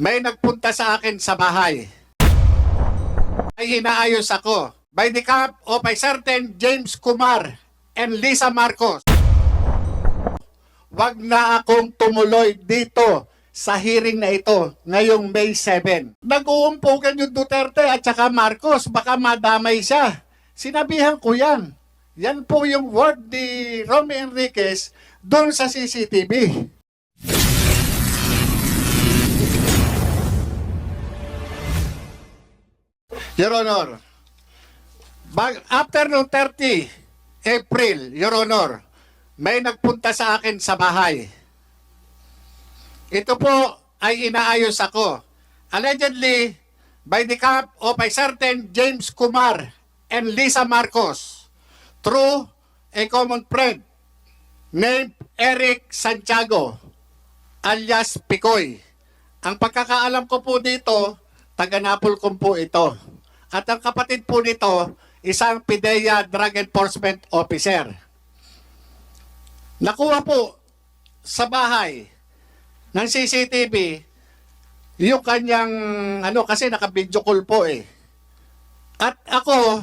May nagpunta sa akin sa bahay. Ay inaayos ako by the help of a certain James Kumar and Lisa Marcos. Wag na akong tumuloy dito sa hearing na ito ngayong May 7. Nag-uumpugan yung Duterte at saka Marcos, baka madamay siya. Sinabihan ko yan. Yan po yung word ni Romy Enriquez doon sa CCTV. Your Honor, after noong 30 April, Your Honor, may nagpunta sa akin sa bahay. Ito po ay inaayos ako. Allegedly, by the help of a certain James Kumar and Lisa Marcos through a common friend named Eric Santiago alias Picoy. Ang pagkakaalam ko po dito, taga-Napolcom po ito. At ang kapatid po nito, isang PIDEA Drug Enforcement Officer. Nakuha po sa bahay ng CCTV yung kanyang, kasi naka-video call po eh. At ako,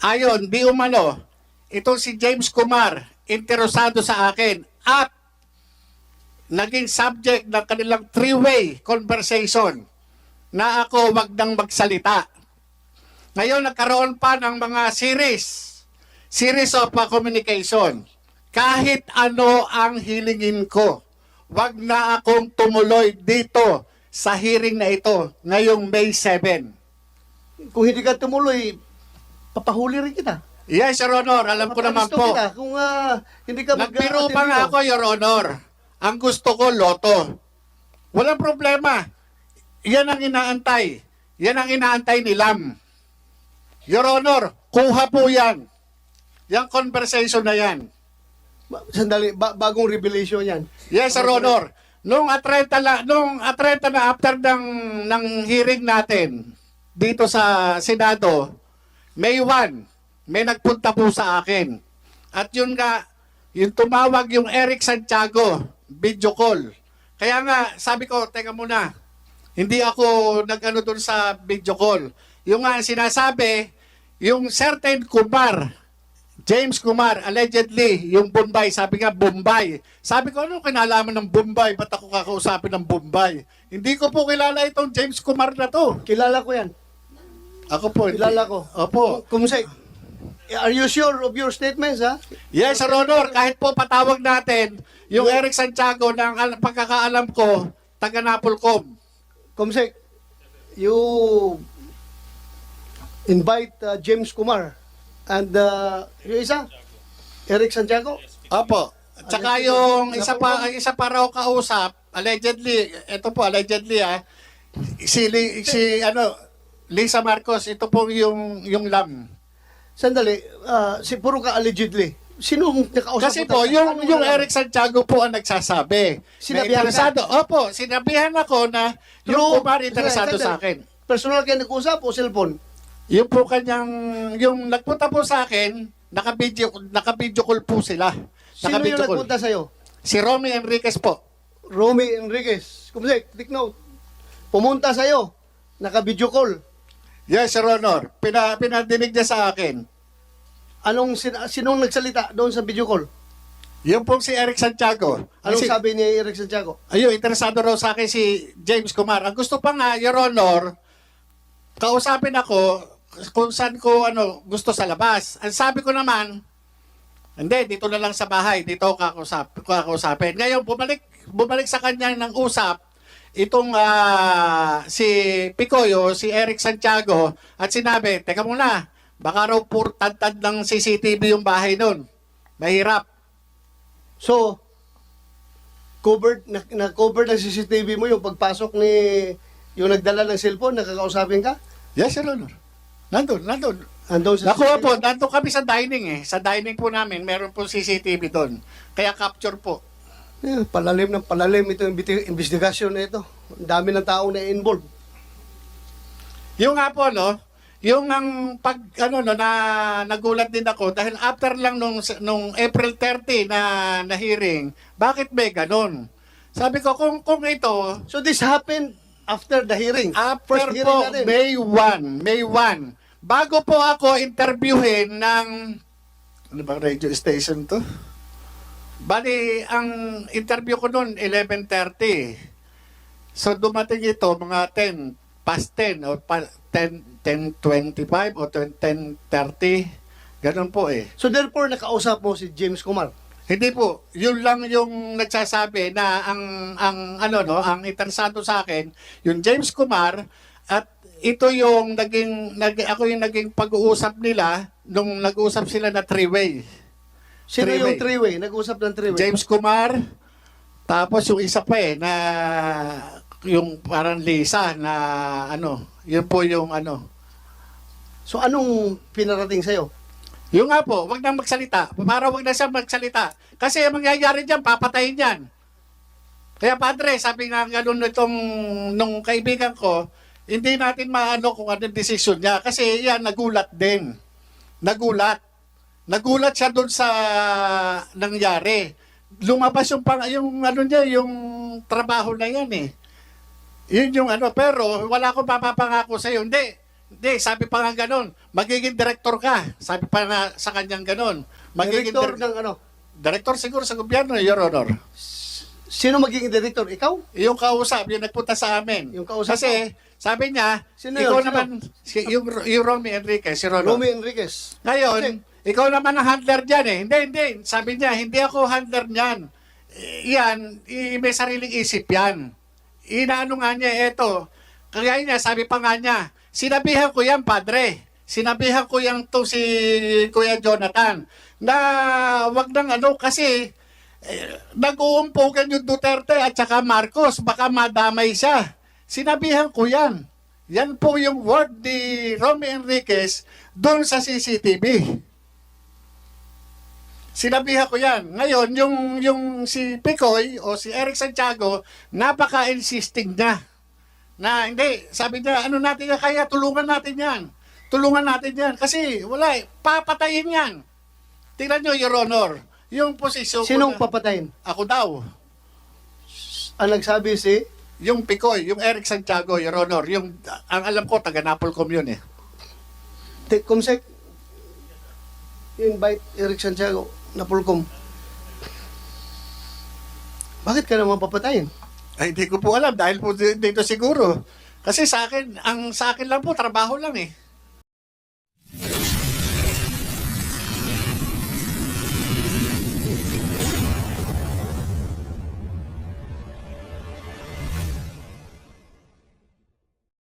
ayon, di umano, itong si James Kumar, interesado sa akin at naging subject ng kanilang three-way conversation na ako wag nang magsalita. Ngayon nagkaroon pa ng mga series of communication. Kahit ano ang hilingin ko, wag na akong tumuloy dito sa hearing na ito ngayong May 7. Kung hindi ka tumuloy, papahuli rin kita. Yes, Your Honor, alam ko naman po. Kita. Kung hindi ka Nagbiro pa nga ako, Your Honor. Ang gusto ko, loto. Walang problema. Yan ang inaantay. Yan ang inaantay ni Lam. Your Honor, kuha po yan. Yang conversation na yan. Sandali, bagong revelation yan. Yes, Your Honor. Nung atrenta na after ng hearing natin dito sa Senado, May 1, may nagpunta po sa akin. At yun nga, yung tumawag yung Eric Santiago, video call. Kaya nga, sabi ko, teka muna, hindi ako nag-ano doon sa video call. Yung nga sinasabi, yung certain Kumar, James Kumar, allegedly, yung Bombay, sabi nga Bombay. Sabi ko, ano kinalaman ng Bombay? Ba't ako kakausapin ng Bombay? Hindi ko po kilala itong James Kumar na to. Kilala ko yan. Ako po. Kilala ko. Opo. Kumusay, are you sure of your statements, ha? Yes, Sir Honor. Kahit po patawag natin, yung Eric Santiago, ng pagkakaalam ko, taga-Napolcom. Kumusay, you invite James Kumar and yung isa, Eric Santiago. Opo. At saka yung isa pa raw kausap, allegedly, ito po, allegedly Lisa Marcos, ito po yung Lam. Sandali, puro ka allegedly. Sino nakausap Kasi mo? po, yung Eric Santiago po ang nagsasabi. Sinabihan ka? Interesado. Opo, sinabihan ako na yung Kumar interesado sa akin. Personal kayo nag-usap o cellphone? Yung po yung nagpunta po sa akin, naka-video call po sila. Sino yung nagpunta sa'yo? Si Romy Enriquez po. Romy Enriquez. Kumusay, take note. Pumunta sa'yo, naka-video call. Yes, Your Honor. Pinadinig niya sa akin. Sinong nagsalita doon sa video call? Yung po si Eric Santiago. Anong sabi ni Eric Santiago? Ayun, interesado raw sa akin si James Kumar. Ang gusto pa nga, Your Honor, kausapin ako kung saan ko gusto sa labas. Ang sabi ko naman, hindi, dito na lang sa bahay, dito ako kakausapin. Ngayon, bumalik sa kanya ng usap, itong si Picoy, si Eric Santiago, at sinabi, teka muna, baka raw purtad-tad ng CCTV yung bahay nun. Mahirap. So, na-covered ng CCTV mo yung pagpasok ni yung nagdala ng cellphone, nakakausapin ka? Yes, Your Honor. Nandun. Andun sa Nakuha CCTV? po, nandun kami sa dining eh. Sa dining po namin, meron po CCTV doon. Kaya capture po. Palalim ng palalim ito yung investigasyon na ito. Ang dami ng taong na-involve. Yung nga po, yung ang nagulat din ako dahil after lang nung April 30 na hearing, bakit may ganon? Sabi ko, kung ito, So this happened after the hearing. after First hearing po, natin. May 1, bago po ako interviewin ng, ano ba radio station to? Bali, ang interview ko noon, 11:30. So dumating ito, mga 10, past 10, o 10:25 o 10:30. Ganun po eh. So therefore, nakausap mo si James Kumar. Hindi po, yun lang yung nagsasabi na ang interesado sa akin, yung James Kumar, at ito yung ako yung naging pag-uusap nila nung nag-uusap sila na three-way. Sino Three-way. yung three-way? Nag-usap ng three-way. James Kumar, tapos yung isa pa na yung parang Lisa na yun po yung So anong pinarating sa'yo? yung nga po, wag nang magsalita. Para wag na siya magsalita. Kasi ang mangyayari dyan, papatayin yan. Kaya padre, sabi nga ganun nung kaibigan ko, hindi natin maano kung anong desisyon niya. Kasi yan, nagulat din. Nagulat. Nagulat siya doon sa nangyari. Lumabas yung yung trabaho na yan eh. Yun yung pero wala akong mapapangako sa'yo. Hindi, sabi pa nga ganun, magiging director ka. Sabi pa nga sa kanyang ganun. Magiging Director ng ano? Director siguro sa gobyerno, Your Honor. Sino magiging director? Ikaw? Yung kausap, yung nagpunta sa amin. Yung kausap Kasi, sabi niya, Sino ikaw yun? Sino? naman, yung Romy Enriquez, si Rolo. Romy Enriquez. Ngayon, Kasi- ikaw naman ang handler dyan eh. Hindi. Sabi niya, hindi ako handler niyan. Yan, may sariling isip yan. Inaano nga niya, eto. Kaya niya, sabi pa nga niya, sinabihan ko yan, padre. Sinabihan ko yan to si Kuya Jonathan. Na wag nang kasi nag-uumpugan yung Duterte at saka Marcos. Baka madamay siya. Sinabihan ko yan. Yan po yung word ni Romy Enriquez doon sa CCTV. Sinabihan ko yan. Ngayon, yung si Picoy o si Eric Santiago, napaka-insisting niya. Na hindi, sabi niya, natin yan, kaya tulungan natin yan. Tulungan natin yan. Kasi wala papatayin yan. Tingnan nyo, Your Honor, yung posisyon Sinong ko papatayin? ako daw. Ang nagsabi si Yung Picoy, yung Eric Santiago, Your Honor, ang alam ko, taga Napolcom yun eh. Kumsek. Invite Eric Santiago na Pulcom. Bakit ka naman papatayin? Ay, hindi ko po alam dahil po dito siguro. Kasi sa akin lang po, trabaho lang eh.